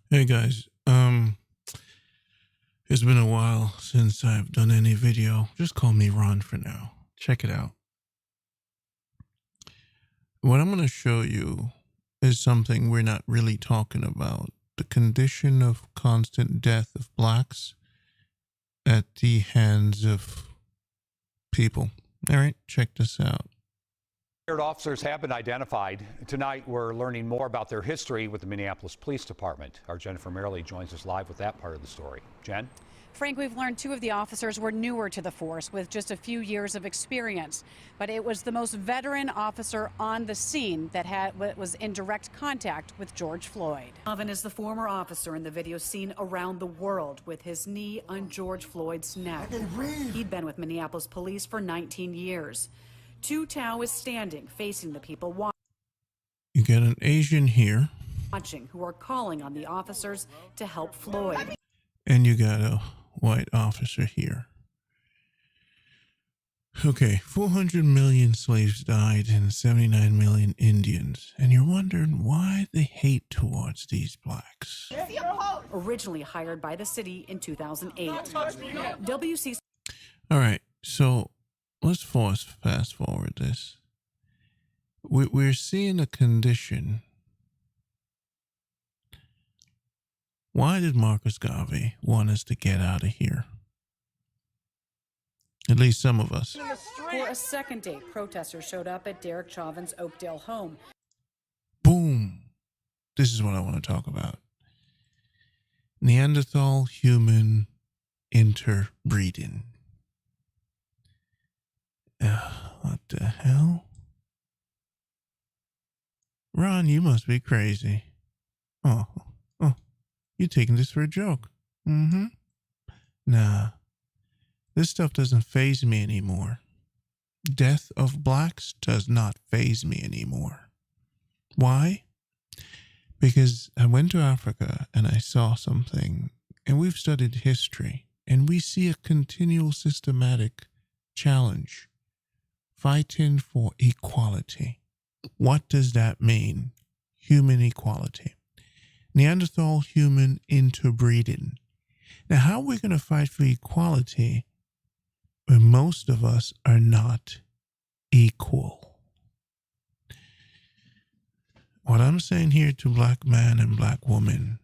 Hey guys, it's been a while since I've done any video. Just call me Ron for now. Check it out. What I'm going to show you is something we're not really talking about. The condition of constant death of blacks at the hands of people. All right, check this out. Officers have been identified. Tonight, we're learning more about their history with the Minneapolis Police Department. Our Jennifer Merrily joins us live with that part of the story. Jen? Frank, we've learned two of the officers were newer to the force with just a few years of experience. But it was the most veteran officer on the scene that was in direct contact with George Floyd. Oven is the former officer in the video seen around the world with his knee on George Floyd's neck. He'd been with Minneapolis police for 19 years. Two Tao is standing facing the people You get an Asian here. Watching who are calling on the officers to help Floyd. And you got a white officer here. Okay, 400 million slaves died and 79 million Indians. And you're wondering why they hate towards these blacks. Originally hired by the city in 2008. WC. All right, so let's fast forward this. We're seeing a condition. Why did Marcus Garvey want us to get out of here? At least some of us. For a second date, protesters showed up at Derek Chauvin's Oakdale home. Boom. This is what I want to talk about. Neanderthal human interbreeding. What the hell? Ron, you must be crazy. Oh, you taking this for a joke? Nah, this stuff doesn't faze me anymore. Death of blacks does not faze me anymore. Why? Because I went to Africa and I saw something, and we've studied history, and we see a continual systematic challenge, fighting for equality. What does that mean? Human equality. Neanderthal human interbreeding. Now, how are we going to fight for equality when most of us are not equal? What I'm saying here to black man and black woman,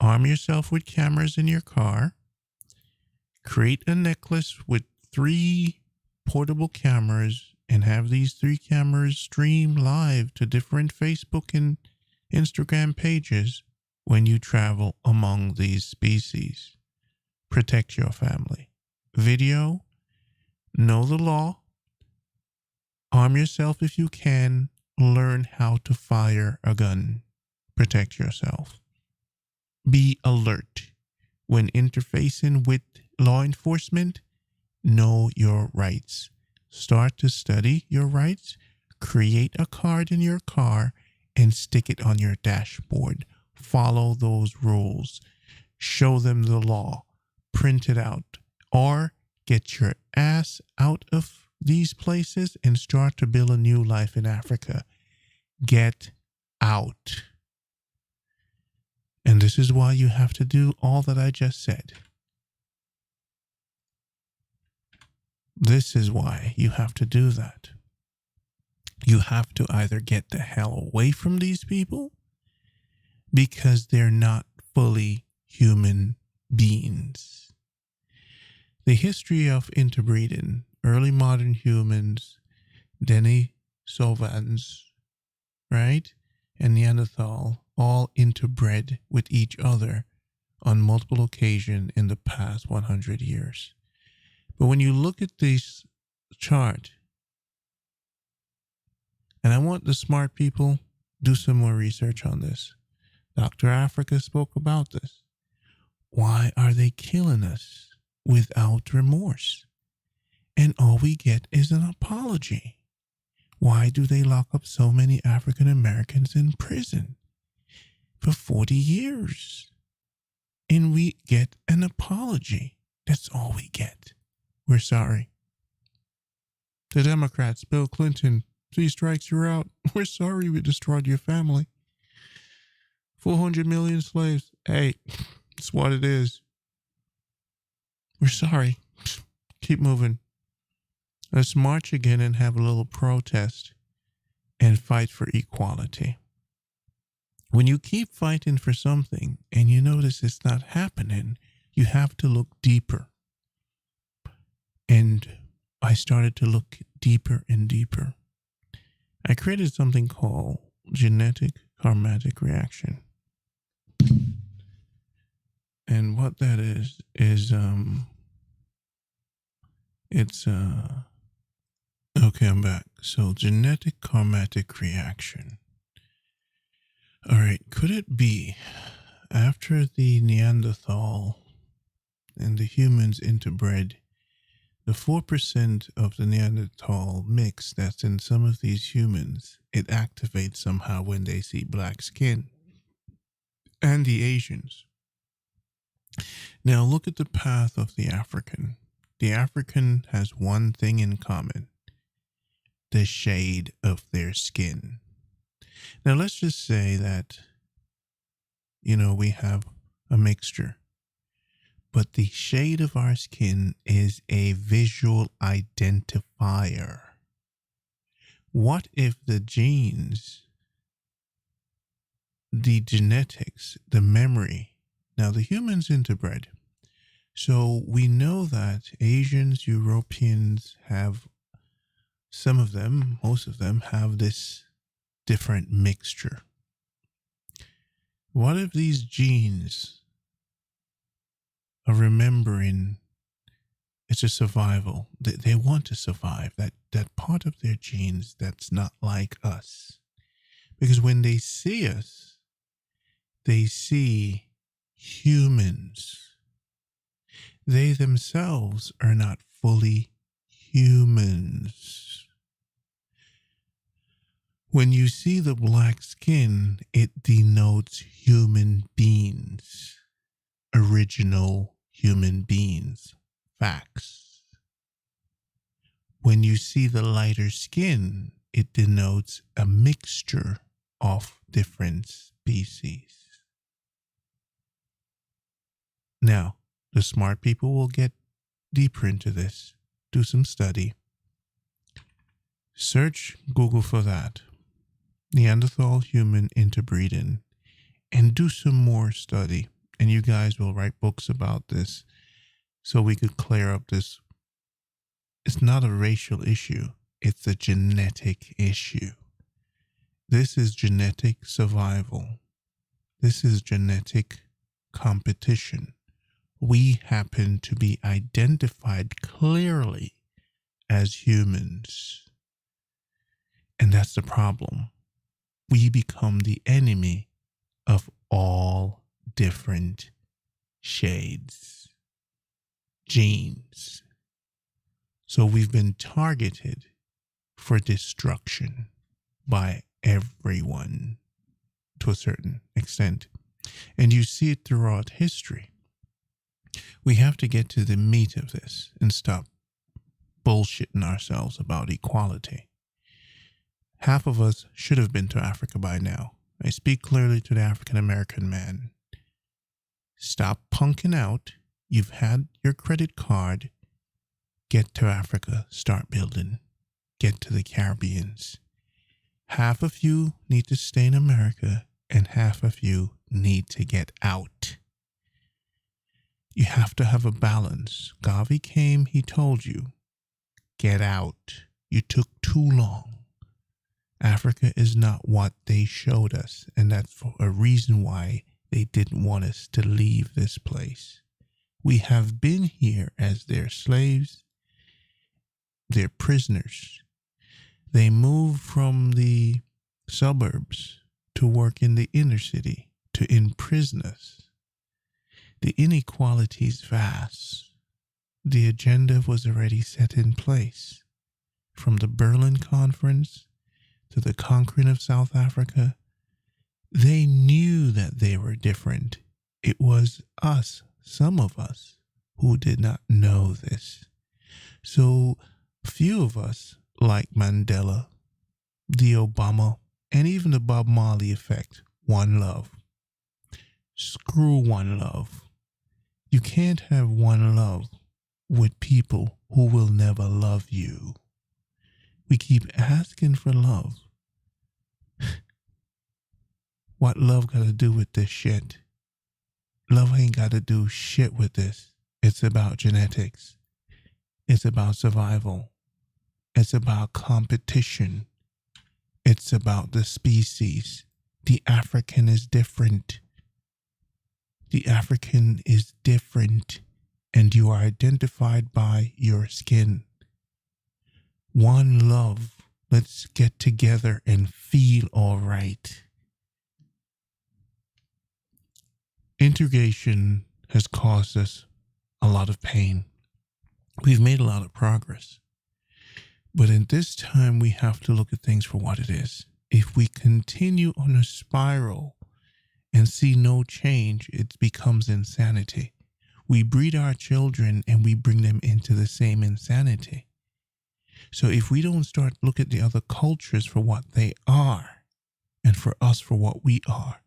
arm yourself with cameras in your car, create a necklace with 3 portable cameras, and have these 3 cameras stream live to different Facebook and Instagram pages when you travel among these species. Protect your family. Video, know the law, arm yourself if you can, learn how to fire a gun. Protect yourself. Be alert. When interfacing with law enforcement, know your rights. Start to study your rights. Create a card in your car and stick it on your dashboard. Follow those rules. Show them the law. Print it out. Or get your ass out of these places and start to build a new life in Africa. Get out. And this is why you have to do all that I just said. This is why you have to do that. You have to either get the hell away from these people because they're not fully human beings. The history of interbreeding, early modern humans, Denisovans, right, and Neanderthal all interbred with each other on multiple occasions in the past 100 years. But when you look at this chart, and I want the smart people do some more research on this. Dr. Africa spoke about this. Why are they killing us without remorse? And all we get is an apology. Why do they lock up so many African Americans in prison for 40 years? And we get an apology. That's all we get. We're sorry. The Democrats, Bill Clinton, 3 strikes, you're out. We're sorry we destroyed your family. 400 million slaves. Hey, it's what it is. We're sorry. Keep moving. Let's march again and have a little protest and fight for equality. When you keep fighting for something and you notice it's not happening, you have to look deeper. And I started to look deeper and deeper. I created something called genetic karmatic reaction. And what that is okay, I'm back. So genetic karmatic reaction. All right, could it be after the Neanderthal and the humans interbred, the 4% of the Neanderthal mix that's in some of these humans, it activates somehow when they see black skin, and the Asians. Now look at the path of the African. The African has one thing in common: the shade of their skin. Now let's just say that, we have a mixture, but the shade of our skin is a visual identifier. What if the genes, the genetics, the memory, now the humans interbred. So we know that Asians, Europeans have, some of them, most of them have this different mixture. What if these genes are remembering it's a survival? They want to survive, that part of their genes that's not like us. Because when they see us, they see humans. They themselves are not fully humans. When you see the black skin, it denotes human beings, original human beings, facts. When you see the lighter skin, it denotes a mixture of different species. Now, the smart people will get deeper into this, do some study. Search Google for that. Neanderthal human interbreeding, and do some more study. And you guys will write books about this so we could clear up this. It's not a racial issue. It's a genetic issue. This is genetic survival. This is genetic competition. We happen to be identified clearly as humans. And that's the problem. We become the enemy of all different shades, genes. So we've been targeted for destruction by everyone to a certain extent. And you see it throughout history. We have to get to the meat of this and stop bullshitting ourselves about equality. Half of us should have been to Africa by now. I speak clearly to the African American man. Stop punking out. You've had your credit card. Get to Africa. Start building. Get to the Caribbeans. Half of you need to stay in America, and half of you need to get out. You have to have a balance. Garvey came, he told you, get out. You took too long. Africa is not what they showed us, and that's for a reason why they didn't want us to leave this place. We have been here as their slaves, their prisoners. They moved from the suburbs to work in the inner city to imprison us. The inequality is vast. The agenda was already set in place. From the Berlin Conference to the conquering of South Africa, they knew that they were different. It was us, some of us, who did not know this. So few of us, like Mandela, the Obama, and even the Bob Marley effect, one love. screw one love. You can't have one love with people who will never love you. We keep asking for love. What love got to do with this shit? Love ain't got to do shit with this. It's about genetics. It's about survival. It's about competition. It's about the species. The African is different. The African is different, and you are identified by your skin. One love. Let's get together and feel all right. Integration has caused us a lot of pain. We've made a lot of progress. But in this time, we have to look at things for what it is. If we continue on a spiral and see no change, it becomes insanity. We breed our children and we bring them into the same insanity. So if we don't start look at the other cultures for what they are and for us for what we are,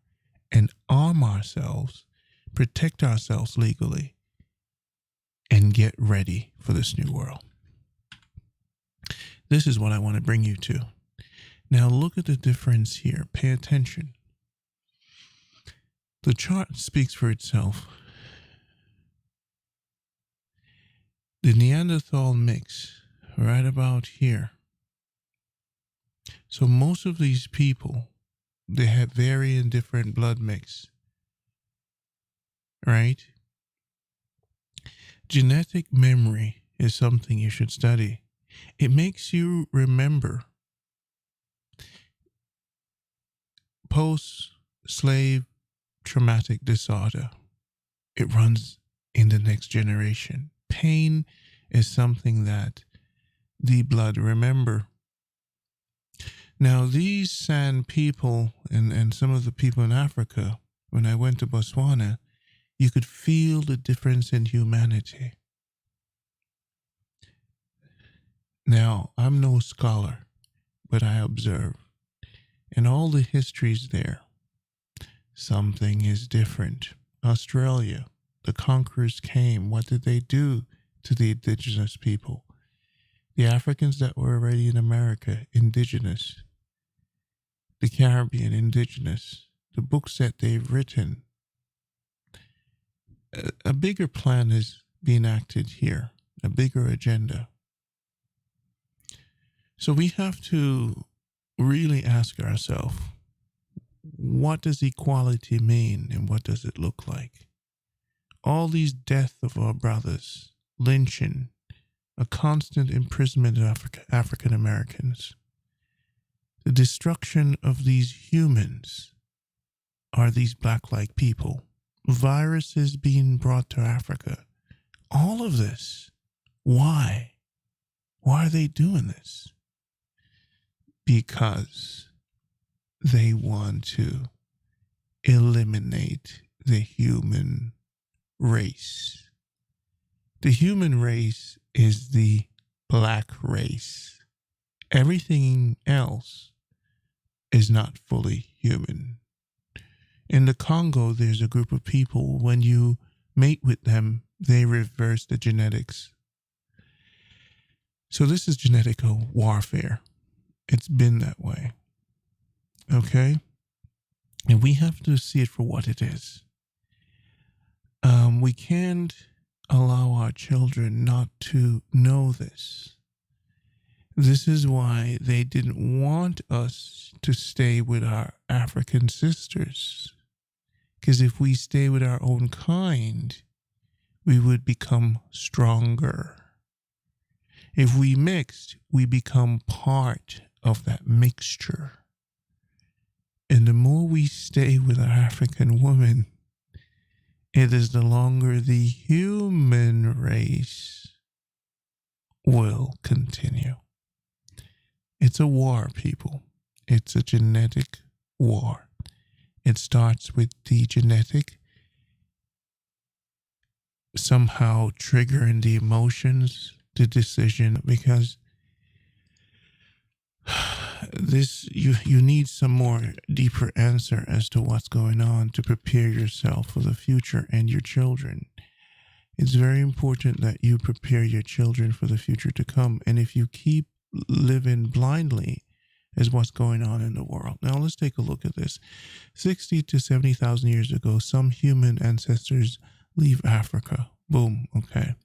and arm ourselves, protect ourselves legally, and get ready for this new world. This is what I want to bring you to. Now look at the difference here. Pay attention. The chart speaks for itself. The Neanderthal mix, right about here. So most of these people, they have varying different blood mix, right? Genetic memory is something you should study. It makes you remember post-slave traumatic disorder. It runs in the next generation. Pain is something that the blood remember. Now, these San people and some of the people in Africa, when I went to Botswana, you could feel the difference in humanity. Now, I'm no scholar, but I observe. And all the histories there, something is different. Australia, the conquerors came. What did they do to the indigenous people? The Africans that were already in America, indigenous. The Caribbean, indigenous. The books that they've written. A bigger plan is being acted here, a bigger agenda. So we have to really ask ourselves, what does equality mean and what does it look like? All these deaths of our brothers, lynching, a constant imprisonment of African Americans, the destruction of these humans are these black-like people, viruses being brought to Africa, all of this. Why? Why are they doing this? Because they want to eliminate the human race. The human race is the black race. Everything else is not fully human. In the Congo, there's a group of people, when you mate with them, they reverse the genetics. So this is genetic warfare. It's been that way. Okay? And we have to see it for what it is. We can't allow our children not to know this. This is why they didn't want us to stay with our African sisters. Because if we stay with our own kind, we would become stronger. If we mixed, we become part of that mixture. And the more we stay with our African woman, it is the longer the human race will continue. It's a war, people. It's a genetic war. It starts with the genetic somehow triggering the emotions, the decision, because this you need some more deeper answer as to what's going on to prepare yourself for the future and your children. It's very important that you prepare your children for the future to come. And if you keep living blindly as what's going on in the world. Now let's take a look at this. 60 to 70,000 years ago, some human ancestors leave Africa. Boom. Okay.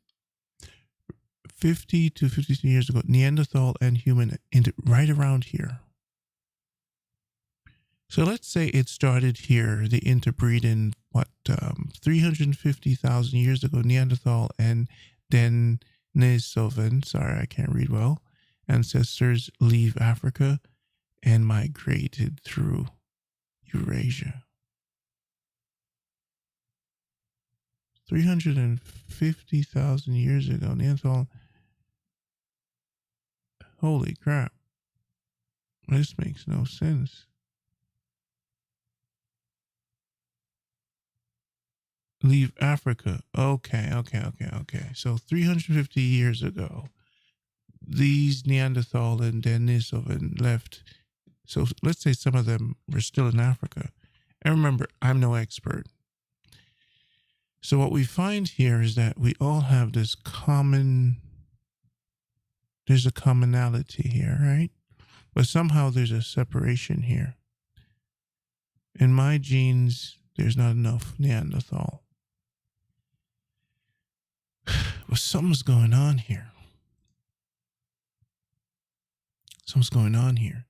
50 to 52 years ago, Neanderthal and human right around here. So let's say it started here, the interbreeding, 350,000 years ago, Neanderthal and Denisovan, sorry, I can't read well, ancestors leave Africa and migrated through Eurasia. 350,000 years ago, Neanderthal. Holy crap. This makes no sense. Leave Africa. Okay. So 350 years ago, these Neanderthal and Denisovan left. So let's say some of them were still in Africa. And remember, I'm no expert. So what we find here is that we all have this there's a commonality here, right? But somehow there's a separation here. In my genes, there's not enough Neanderthal. But something's going on here. Something's going on here.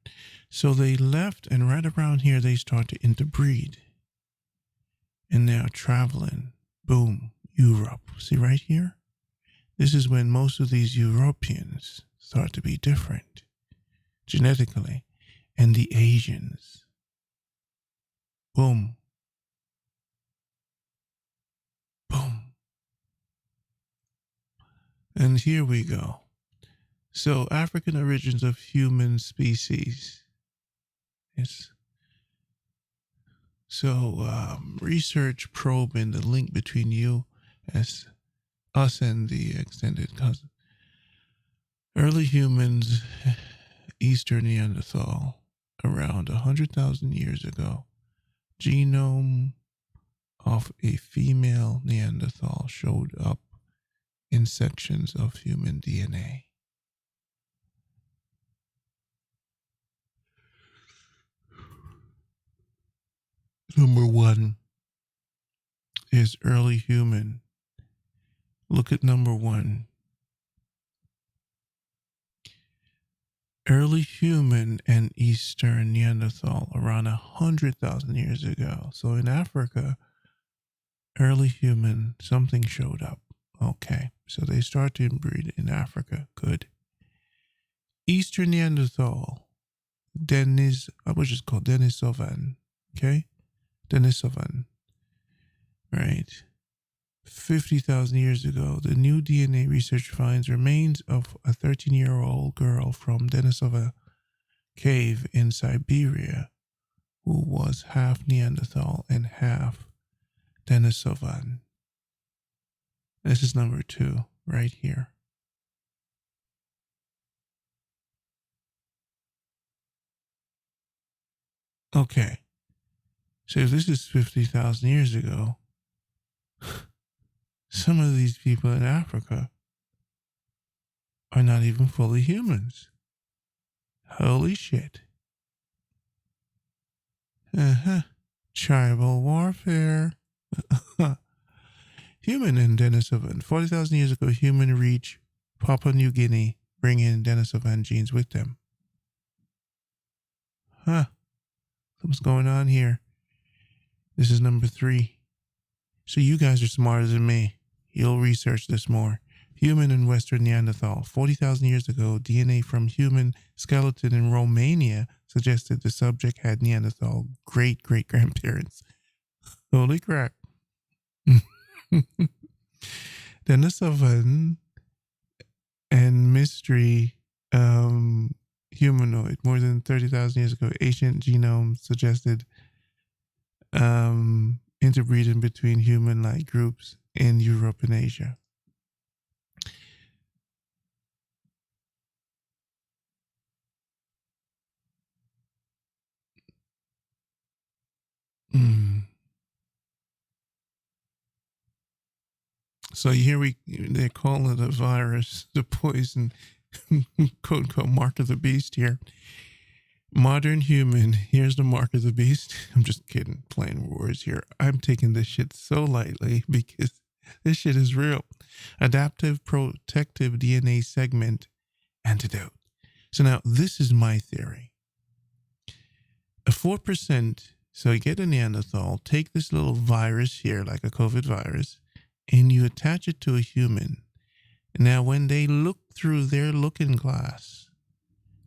So they left, and right around here, they start to interbreed. And they are traveling. Boom, Europe. See right here? This is when most of these Europeans start to be different genetically. And the Asians. Boom. Boom. And here we go. So, African origins of human species. Yes. So, research probing the link between you as us and the extended cousin. Early humans, Eastern Neanderthal, around 100,000 years ago. Genome of a female Neanderthal showed up in sections of human DNA. Number one is early human. Look at number one. Early human and Eastern Neanderthal around 100,000 years ago. So in Africa, early human, something showed up. Okay, so they start to inbreed in Africa. Good. Eastern Neanderthal, which is called Denisovan. Okay, Denisovan. Right. 50,000 years ago, the new DNA research finds remains of a 13-year-old girl from Denisova cave in Siberia who was half Neanderthal and half Denisovan. This is number two, right here. Okay. So if this is 50,000 years ago, some of these people in Africa are not even fully humans. Holy shit. Tribal warfare. Human and Denisovan. 40,000 years ago, human reach Papua New Guinea, bring in Denisovan genes with them. What's going on here? This is number three. So you guys are smarter than me. You'll research this more. Human and Western Neanderthal. 40,000 years ago, DNA from human skeleton in Romania suggested the subject had Neanderthal great-great-grandparents. Holy crap. Denisovan and mystery humanoid. More than 30,000 years ago, ancient genome suggested interbreeding between human-like groups in Europe and Asia. Mm. So here they call it a virus, the poison, quote unquote, mark of the beast here. Modern human, here's the mark of the beast. I'm just kidding, playing words here. I'm taking this shit so lightly because this shit is real. Adaptive protective DNA segment antidote. So now this is my theory. A 4%, so you get a Neanderthal, take this little virus here, like a COVID virus, and you attach it to a human. Now, when they look through their looking glass,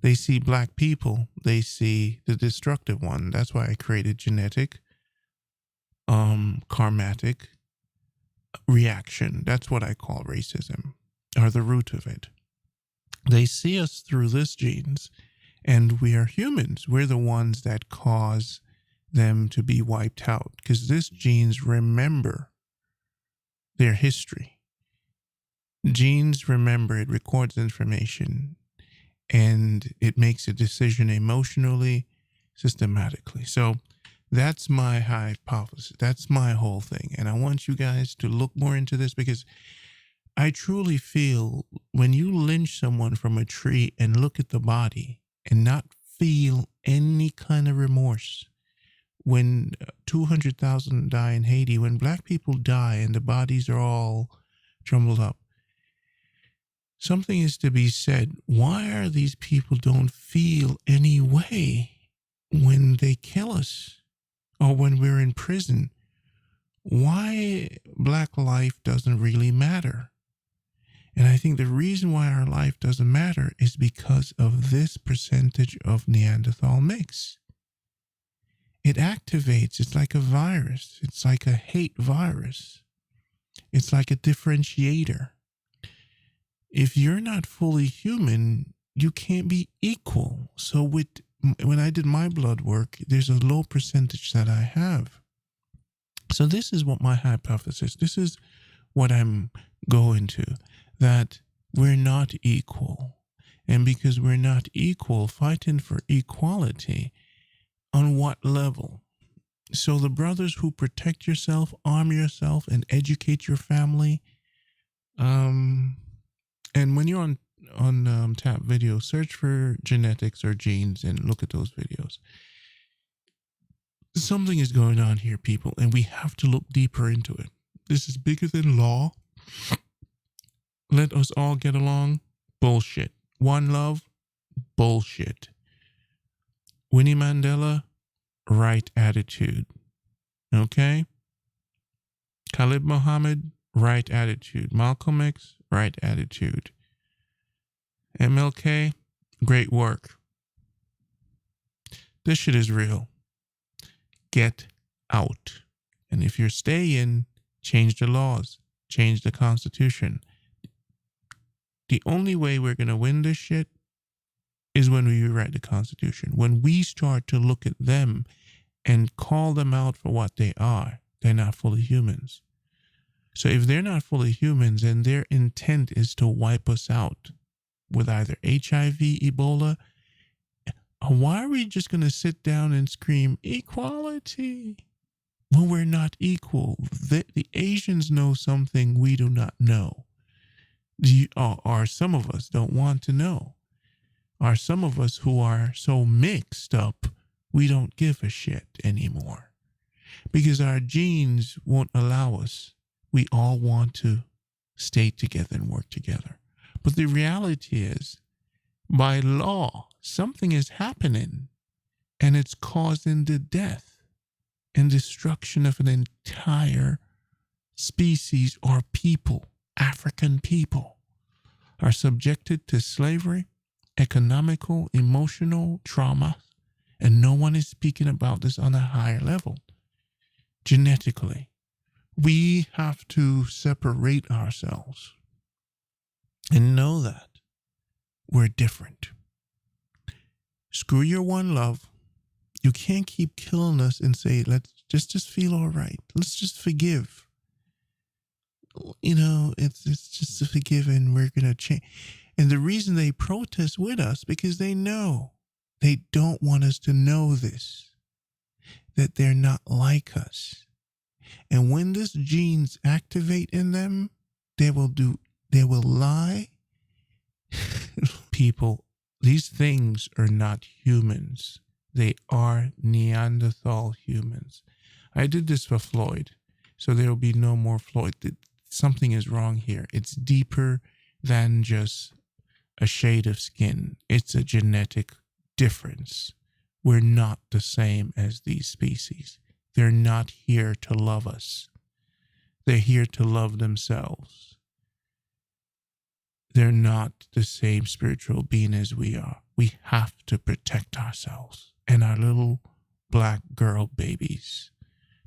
they see black people, they see the destructive one. That's why I created genetic, karmatic reaction. That's what I call racism, or the root of it. They see us through this genes, and we are humans. We're the ones that cause them to be wiped out because these genes remember their history. Genes remember, it records information, and it makes a decision emotionally, systematically. So that's my hypothesis. That's my whole thing. And I want you guys to look more into this because I truly feel when you lynch someone from a tree and look at the body and not feel any kind of remorse, when 200,000 die in Haiti, when black people die and the bodies are all jumbled up, something is to be said. Why are these people don't feel any way when they kill us or when we're in prison? Why black life doesn't really matter? And I think the reason why our life doesn't matter is because of this percentage of Neanderthal mix. It activates. It's like a virus. It's like a hate virus. It's like a differentiator. If you're not fully human, you can't be equal. So when I did my blood work, there's a low percentage that I have. So this is what my hypothesis, this is what I'm going to, that we're not equal. And because we're not equal, fighting for equality, on what level? So the brothers who protect yourself, arm yourself, and educate your family, and when you're on Tapvideo, search for genetics or genes and look at those videos. Something is going on here, people, and we have to look deeper into it. This is bigger than law. Let us all get along. Bullshit. One love. Bullshit. Winnie Mandela, right attitude. Okay? Khalid Muhammad, right attitude. Malcolm X, right attitude. MLK, great work. This shit is real. Get out. And if you're staying, change the laws. Change the Constitution. The only way we're going to win this shit is when we rewrite the Constitution. When we start to look at them and call them out for what they are, they're not fully humans. So if they're not fully humans and their intent is to wipe us out with either HIV, Ebola, why are we just going to sit down and scream equality when we're not equal? The Asians know something we do not know. Or some of us don't want to know. Or some of us who are so mixed up, we don't give a shit anymore. Because our genes won't allow us. We all want to stay together and work together. But the reality is, by law, something is happening, and it's causing the death and destruction of an entire species or people. African people are subjected to slavery, economical, emotional trauma, and no one is speaking about this on a higher level. Genetically, we have to separate ourselves and know that we're different. Screw your one love. You can't keep killing us and say, let's just feel all right. Let's just forgive. You know, it's just to forgive and we're going to change. And the reason they protest with us, because they know they don't want us to know this. that they're not like us. And when these genes activate in them, they will lie. People, these things are not humans. They are Neanderthal humans. I did this for Floyd, so there will be no more Floyd. Something is wrong here. It's deeper than just a shade of skin. It's a genetic difference. We're not the same as these species. They're not here to love us. They're here to love themselves. They're not the same spiritual being as we are. We have to protect ourselves and our little black girl babies.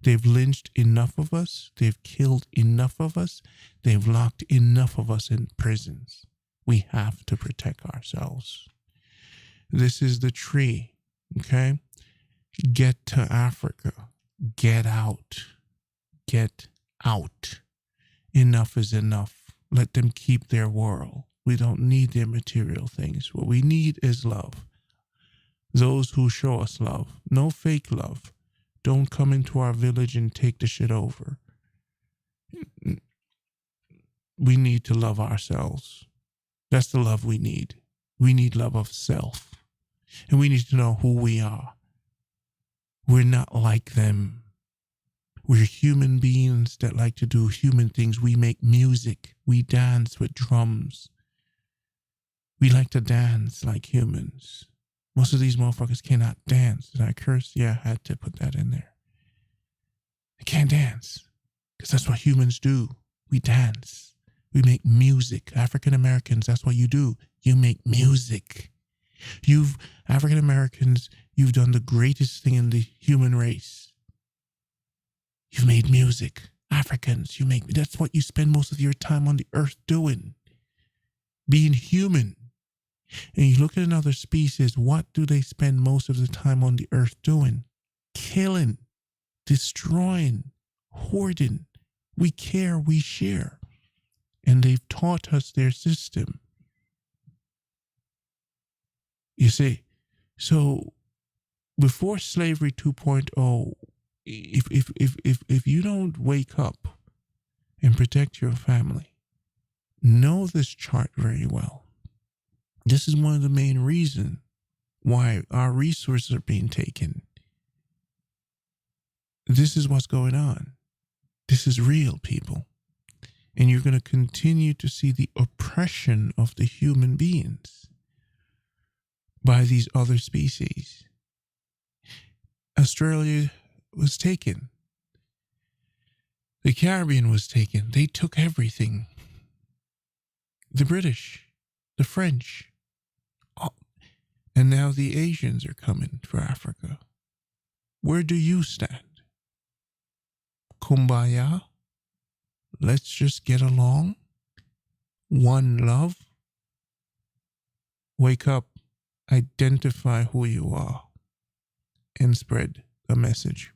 They've lynched enough of us. They've killed enough of us. They've locked enough of us in prisons. We have to protect ourselves. This is the tree, okay? Get to Africa. Get out. Get out. Enough is enough. Let them keep their world. We don't need their material things. What we need is love. Those who show us love. No fake love. Don't come into our village and take the shit over. We need to love ourselves. That's the love we need. We need love of self. And we need to know who we are. We're not like them. We're human beings that like to do human things. We make music. We dance with drums. We like to dance like humans. Most of these motherfuckers cannot dance. Did I curse? Yeah, I had to put that in there. They can't dance because that's what humans do. We dance. We make music. African Americans, that's what you do. You make music. African Americans, you've done the greatest thing in the human race. You've made music. Africans, that's what you spend most of your time on the earth doing. Being human. And you look at another species, what do they spend most of the time on the earth doing? Killing, destroying, hoarding. We care, we share. And they've taught us their system. You see, so before Slavery 2.0, if you don't wake up and protect your family, know this chart very well. This is one of the main reasons why our resources are being taken. This is what's going on. This is real, people. And you're going to continue to see the oppression of the human beings by these other species. Australia was taken. The Caribbean was taken. They took everything. The British, the French, and now the Asians are coming for Africa. Where do you stand? Kumbaya? Let's just get along? One love? Wake up, identify who you are, and spread the message.